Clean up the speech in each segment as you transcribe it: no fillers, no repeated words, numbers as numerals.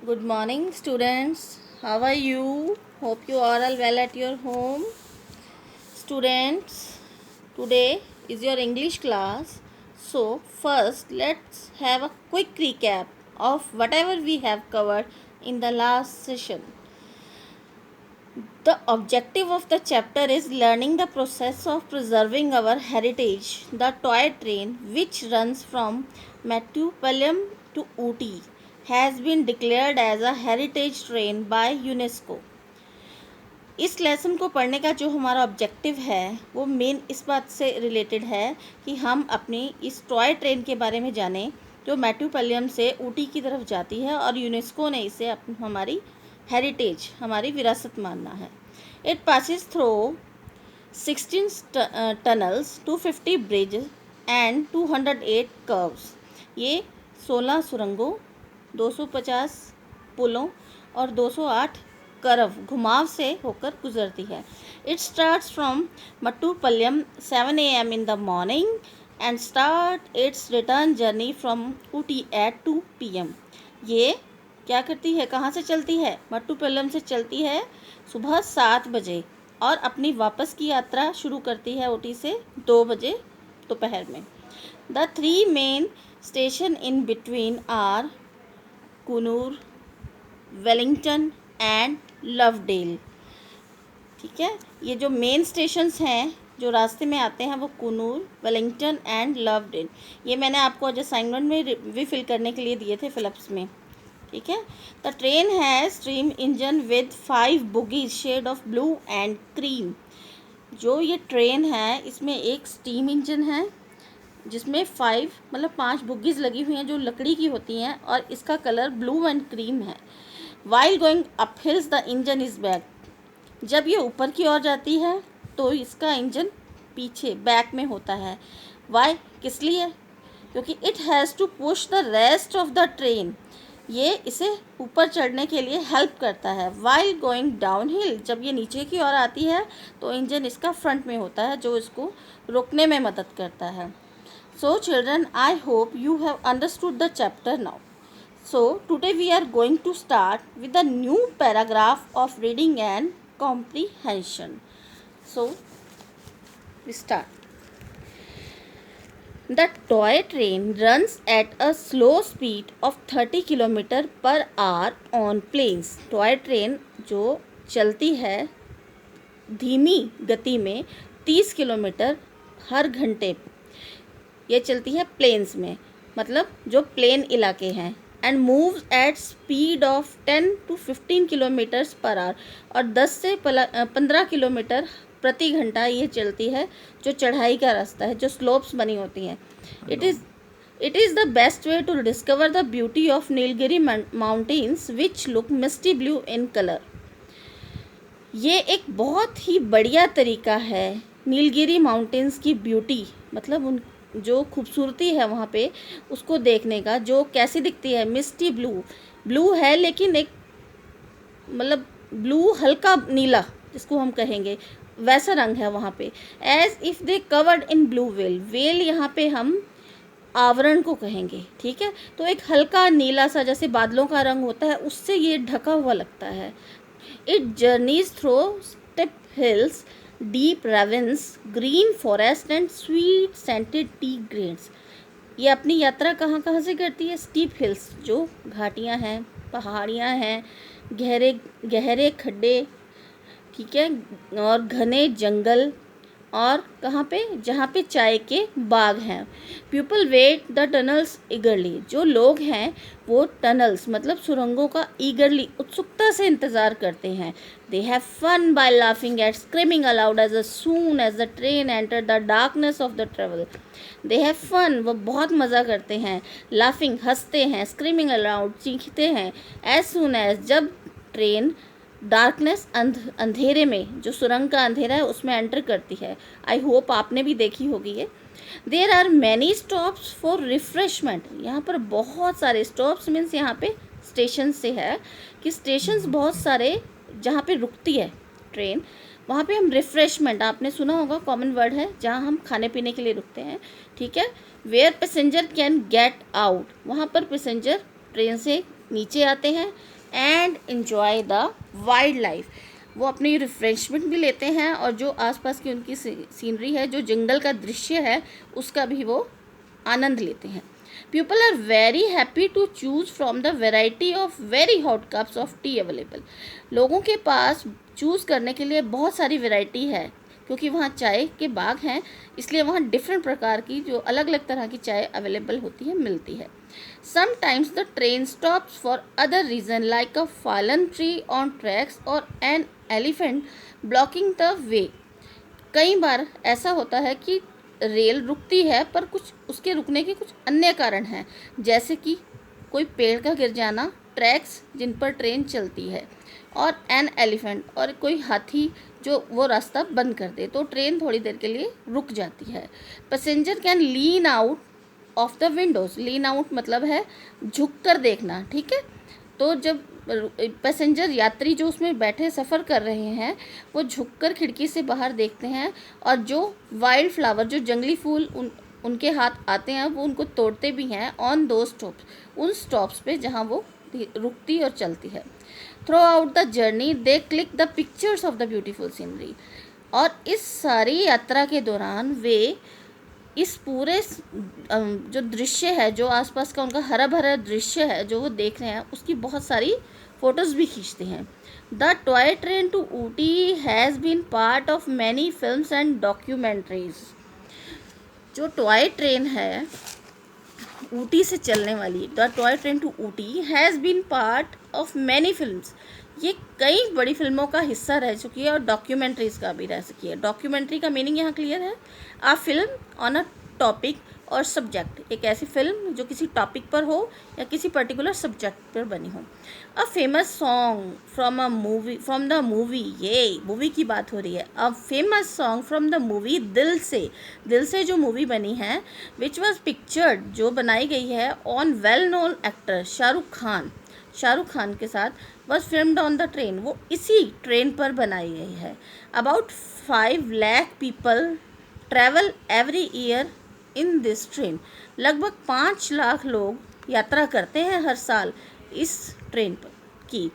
Good morning, students. How are you? Hope you are all well at your home. Students, today is your English class. So, first, let's have a quick recap of whatever we have covered in the last session. The objective of the chapter is learning the process of preserving our heritage. The toy train, which runs from Metupalayam to Ooty, has been declared as a heritage train by UNESCO. इस lesson को पढ़ने का जो हमारा objective है वो main इस बात से रिलेटेड है कि हम अपनी इस टॉय ट्रेन के बारे में जानें जो मेट्यूपलियम से ऊटी की तरफ जाती है और यूनेस्को ने इसे हमारी हेरिटेज, हमारी विरासत मानना है. It passes through 16 tunnels, 250 bridge and 208 curves. ये 16 सुरंगों, 250 पुलों और 208 कर्व, घुमाव से होकर गुजरती है. It starts from Mettupalayam 7 AM in the morning and start its return journey from Ooty at 2 PM. ये क्या करती है, कहाँ से चलती है? मट्टूपल्लम से चलती है सुबह 7 बजे और अपनी वापस की यात्रा शुरू करती है ऊटी से 2 बजे दोपहर में. The 3 main station in between are Coonoor, Wellington and Lovedale. ठीक है, ये जो मेन स्टेशंस हैं जो रास्ते में आते हैं वो कूनूर, वेलिंगटन एंड लवडेल. ये मैंने आपको आज असाइनमेंट में भी फिल करने के लिए दिए थे फिलिप्स में. ठीक है. The train has steam engine with 5 bogies shade of blue and cream. जो ये ट्रेन है इसमें एक स्टीम इंजन है जिसमें 5 बोगीज लगी हुई हैं जो लकड़ी की होती हैं और इसका कलर ब्लू एंड क्रीम है. While going up hills the engine is back. जब ये ऊपर की ओर जाती है तो इसका इंजन पीछे बैक में होता है. वाई, किस लिए? क्योंकि it has to push the rest of the train. ये इसे ऊपर चढ़ने के लिए हेल्प करता है. वाइल गोइंग डाउन हिल, जब ये नीचे की ओर आती है तो इंजन इसका फ्रंट में होता है जो इसको रोकने में मदद करता है. So children, I hope you have understood the chapter now. So today we are going to start with the new paragraph of reading and comprehension. So we start. The toy train runs at a slow speed of 30 km per hour on plains. Toy train जो चलती है धीमी गति में 30 kilometre हर घंटे, ये चलती है प्लेन्स में, मतलब जो प्लेन इलाके हैं. And moves at speed of 10 to 15 kilometres per hour. और 10 से 15 किलोमीटर प्रति घंटा ये चलती है जो चढ़ाई का रास्ता है, जो स्लोप्स बनी होती हैं. It is the best way to discover the beauty of Nilgiri mountains which look misty blue in colour. ये एक बहुत ही बढ़िया तरीका है नीलगिरी माउंटेन्स की ब्यूटी, मतलब उन जो खूबसूरती है वहाँ पे उसको देखने का. जो कैसी दिखती है? मिस्टी ब्लू. ब्लू है लेकिन एक मतलब ब्लू हल्का नीला जिसको हम कहेंगे वैसा रंग है वहाँ पे. As if they covered in blue well. Well यहाँ पे हम आवरण को कहेंगे. ठीक है, तो एक हल्का नीला सा जैसे बादलों का रंग होता है उससे ये ढका हुआ लगता है. It journeys through step hills, deep ravens, green forest and sweet scented T grains. ये अपनी यात्रा कहाँ कहाँ से करती है? स्टीप हिल्स, जो घाटियाँ हैं, पहाड़ियाँ हैं, गहरे गहरे खड्डे, ठीक है, और घने जंगल, और कहाँ पे? जहाँ पे चाय के बाग हैं. People wait the tunnels eagerly. जो लोग हैं वो टनल्स मतलब सुरंगों का ईगरली, उत्सुकता से इंतज़ार करते हैं. They have fun by laughing at screaming aloud as soon as the train enter the darkness of the travel. They have fun, वो बहुत मज़ा करते हैं. लाफिंग, हंसते हैं. स्क्रीमिंग अलाउड, चीखते हैं. एज सून एज, जब ट्रेन डार्कनेस अंधेरे में, जो सुरंग का अंधेरा है उसमें एंटर करती है. आई होप आपने भी देखी होगी ये. There are many stops for refreshment. यहाँ पर बहुत सारे स्टॉप्स मीन्स यहाँ पे स्टेशन से है कि स्टेशंस बहुत सारे जहाँ पे रुकती है ट्रेन, वहाँ पे हम रिफ्रेशमेंट, आपने सुना होगा, कॉमन वर्ड है जहाँ हम खाने पीने के लिए रुकते हैं. ठीक है. Where passenger can get out, वहाँ पर पैसेंजर ट्रेन से नीचे आते हैं and enjoy the wildlife. वो अपनी रिफ्रेशमेंट भी लेते हैं और जो आसपास की उनकी सीनरी है, जो जंगल का दृश्य है, उसका भी वो आनंद लेते हैं। People are very happy to choose from the variety of very hot cups of tea available. लोगों के पास चूज़ करने के लिए बहुत सारी वेराइटी है, क्योंकि वहाँ चाय के बाग हैं, इसलिए वहाँ डिफरेंट प्रकार की जो अलग अलग तरह की चाय अवेलेबल होती है, मिलती है। Sometimes the train stops for other reason like a fallen tree on tracks और an elephant blocking the way. कई बार ऐसा होता है कि रेल रुकती है, पर कुछ उसके रुकने के कुछ अन्य कारण हैं, जैसे कि कोई पेड़ का गिर जाना, ट्रैक्स जिन पर ट्रेन चलती है, और एन एलिफेंट और कोई हाथी जो वो रास्ता बंद कर दे, तो ट्रेन थोड़ी देर के लिए रुक जाती है। Passenger can lean out of the Windows. Lean out मतलब है झुक कर देखना, ठीक है। तो जब पैसेंजर यात्री जो उसमें बैठे सफ़र कर रहे हैं, वो झुककर खिड़की से बाहर देखते हैं और जो वाइल्ड फ्लावर, जो जंगली फूल उनके हाथ आते हैं, वो उनको तोड़ते भी हैं ऑन दो स्टॉप्स, उन स्टॉप्स पे जहाँ वो रुकती और चलती है। Through out the journey they click the pictures of the beautiful scenery. और इस सारी यात्रा के दौरान वे इस पूरे जो दृश्य है, जो आसपास का उनका हरा भरा दृश्य है जो वो देख रहे हैं, उसकी बहुत सारी फ़ोटोज़ भी खींचते हैं। The toy train to Ooty has been part of many films and documentaries. जो टॉय ट्रेन है ऊटी से चलने वाली, the toy train to Ooty has been part of many films, ये कई बड़ी फिल्मों का हिस्सा रह चुकी है और डॉक्यूमेंट्रीज़ का भी रह चुकी है। डॉक्यूमेंट्री का मीनिंग यहाँ क्लियर है, आ फिल्म ऑन अ टॉपिक और सब्जेक्ट, एक ऐसी फिल्म जो किसी टॉपिक पर हो या किसी पर्टिकुलर सब्जेक्ट पर बनी हो। A famous song from a movie, from the movie, ये मूवी की बात हो रही है। A famous song from the movie दिल से, दिल से जो मूवी बनी है, विच वॉज पिक्चर्ड, जो बनाई गई है on well known actor Shahrukh Khan के साथ, was filmed on the train, वो इसी ट्रेन पर बनाई गई है। About 5 lakh people travel every year in this train. लगभग 5 लाख लोग यात्रा करते हैं हर साल इस ट्रेन पर की।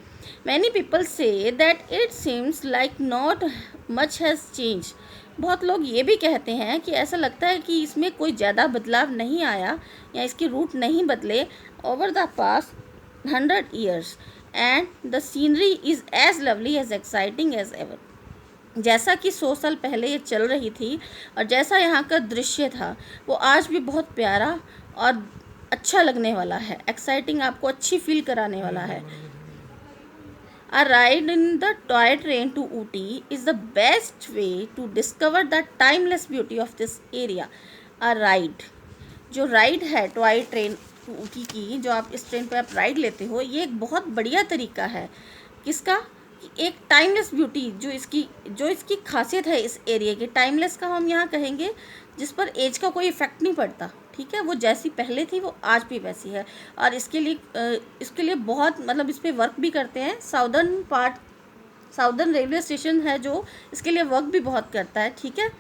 Many people say that it seems like not much has change. बहुत लोग ये भी कहते हैं कि ऐसा लगता है कि इसमें कोई ज़्यादा बदलाव नहीं आया या इसके रूट नहीं बदले over the past 100 years and the scenery is as lovely as exciting as ever। जैसा कि 100 साल पहले ये चल रही थी और जैसा यहाँ का दृश्य था, वो आज भी बहुत प्यारा और अच्छा लगने वाला है। एक्साइटिंग आपको अच्छी फील कराने वाला है। A ride in the toy train to Ooty is the best way to discover the timeless beauty of this area। A ride, जो राइड है टॉय ट्रेन ऊटी की, जो आप इस ट्रेन पर आप राइड लेते हो, ये एक बहुत बढ़िया तरीका है किसका, एक टाइमलेस ब्यूटी, जो इसकी खासियत है इस एरिया की। टाइमलेस का हम यहाँ कहेंगे जिस पर एज का कोई इफेक्ट नहीं पड़ता, ठीक है। वो जैसी पहले थी वो आज भी वैसी है, और इसके लिए बहुत मतलब इस पर वर्क भी करते हैं। साउदर्न रेलवे स्टेशन है जो इसके लिए वर्क भी बहुत करता है, ठीक है।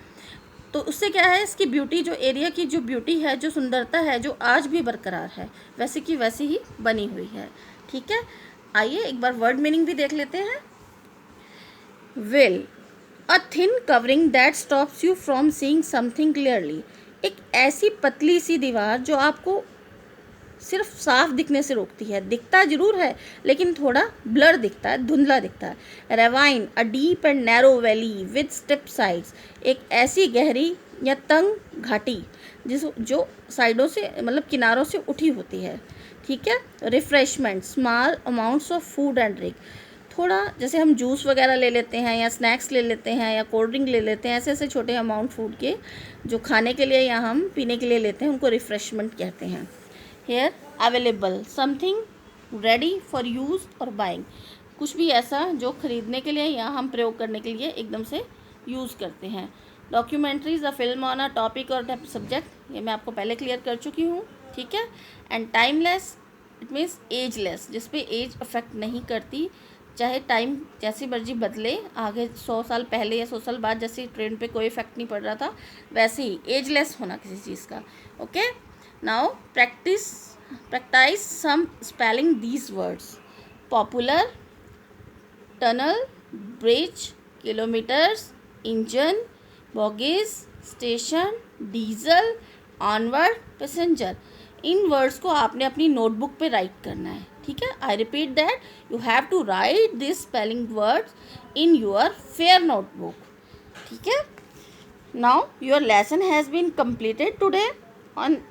तो उससे क्या है, इसकी ब्यूटी, जो एरिया की जो ब्यूटी है, जो सुंदरता है, जो आज भी बरकरार है, वैसे की वैसी ही बनी हुई है, ठीक है। आइए एक बार वर्ड मीनिंग भी देख लेते हैं। Well, a thin covering that stops you from seeing something clearly. एक ऐसी पतली सी दीवार जो आपको सिर्फ साफ दिखने से रोकती है। दिखता जरूर है लेकिन थोड़ा ब्लर दिखता है, धुंधला दिखता है। Ravine, a deep and narrow valley with step sides. एक ऐसी गहरी या तंग घाटी जो साइडों से मतलब किनारों से उठी होती है, ठीक है। Refreshment, small amounts of food and drink. थोड़ा जैसे हम जूस वगैरह ले लेते हैं या स्नैक्स ले लेते हैं या कोल्ड ड्रिंक ले लेते हैं, ऐसे ऐसे छोटे अमाउंट फूड के जो खाने के लिए या हम पीने के लिए लेते हैं, उनको रिफ्रेशमेंट कहते हैं। Here available, something ready for use और बाइंग। कुछ भी ऐसा जो खरीदने के लिए या हम प्रयोग करने के लिए एकदम से यूज़ करते हैं। Documentaries, a film on a topic और सब्जेक्ट, ये मैं आपको पहले क्लियर कर चुकी हूँ, ठीक है। And timeless, it means ageless, जिस पे एज अफेक्ट नहीं करती, चाहे टाइम जैसी मर्जी बदले, आगे 100 साल पहले या 100 साल बाद जैसे ट्रेन पे कोई इफेक्ट नहीं पड़ रहा था, वैसे ही एजलेस होना किसी चीज़ का। Okay, now practice Practice some spelling these words. Popular, tunnel, bridge, kilometers, engine, bogies, station, diesel, onward, passenger. In words को आपने अपनी नोटबुक पे राइट करना है, ठीक है. I repeat that, you have to write this spelling words in your fair notebook, ठीक है. Now your lesson has been completed today.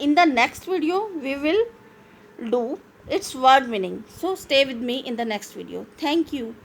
In the next video we will do its word meaning. So stay with me in the next video. Thank you.